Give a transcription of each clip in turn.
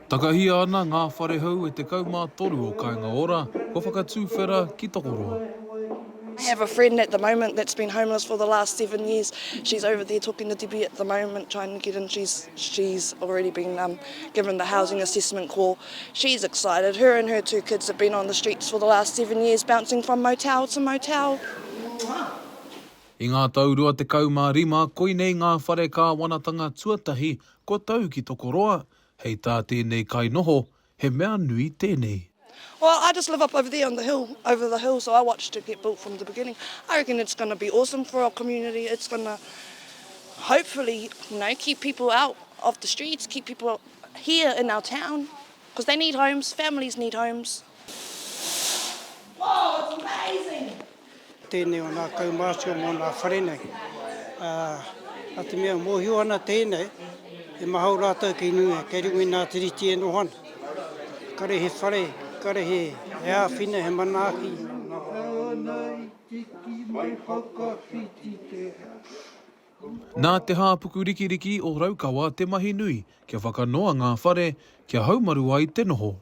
Takahia ana ngā wharehau e te kaumātoru o Kāinga Ora, ko whakatūwhera ki Tokoroa. I have a friend at the moment that's been homeless for the last 7 years. She's over there talking to Debbie at the moment, trying to get in. She's already been given the housing assessment call. She's excited. Her and her 2 kids have been on the streets for the last 7 years, bouncing from motel to motel. I ngā taurua te kaumārima, koinei ngā whare kā wanatanga tuatahi, ko tau ki Tokoroa. Hei tā tēnei kai noho, he mea nui tēnei. Well, I just live up over there on the hill, over the hill, so I watched it get built from the beginning. I reckon it's going to be awesome for our community. It's going to hopefully, keep people out of the streets, keep people here in our town, because they need homes, families need homes. Wow, it's amazing! Tēnei o nā kaumāsio mō nā wharenei. A te mea mōhio ana tēnei, e mahau rātou ki nui, kei rungi nā tiriti e nohana. Kare he whare, kare he āwhina, he manaaki. Nā te hāpuku rikiriki o Raukawa te mahi nui, kia whakanoa ngā whare, kia haumaru ai te noho.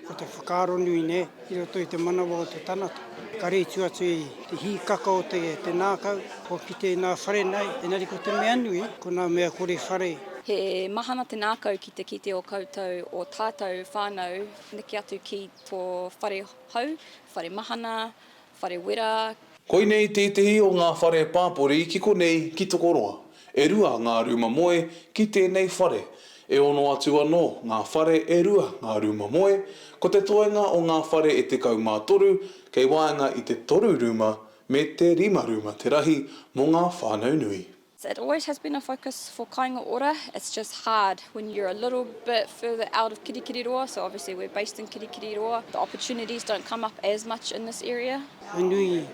Ko te whakaaro nui ne, i roto i te manawa o te tanata. Kare i tuatu i te hi kaka o te nākau, ko ki te nā whare nei, enari ko te mea nui, ko nā mea kore whare. He mahana te nākau ki te kite o koutou o tātou whānau, neke atu ki tō whare hau, whare mahana, whare wera. Koinei tētehi o ngā whare pāpori ki konei ki Tokoroa. E rua ngā ruma moe ki tēnei whare. E ono atu anō ngā whare e rua ngā ruma moe, ko te toenga o ngā whare e te kaumātoru, kei waenga i te toru ruma me te rima ruma te rahi mō ngā whānau nui. It always has been a focus for Kāinga Ora. It's just hard when you're a little bit further out of Kirikiroa, so obviously we're based in Kirikiroa. The opportunities don't come up as much in this area. E nui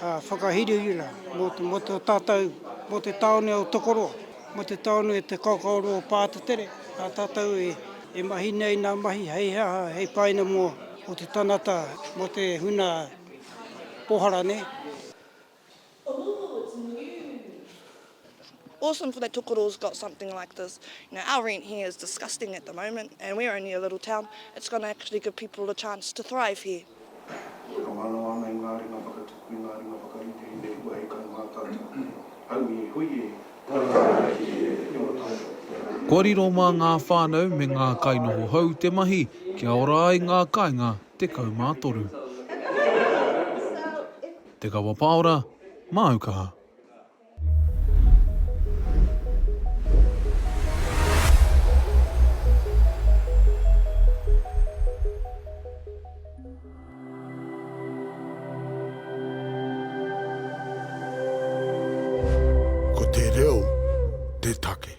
whakahiriira mō te tātou, mō te taone o Tokoroa, mō te taone e te kakaoro o Pātatere. A tātou e mahi nei nā mahi hei haha, hei paina mō o te tanata, mō te huna pohara ne. Awesome for that Tokoroa's got something like this. Our rent here is disgusting at the moment, and we're only a little town. It's going to actually give people a chance to thrive here. Kua riro mā ngā whānau me ngā kainoho hau te mahi, kia ora ai ngā kāinga te kaumātoru. Te kawa paora, mā Aukaha. Ko te reo, te take.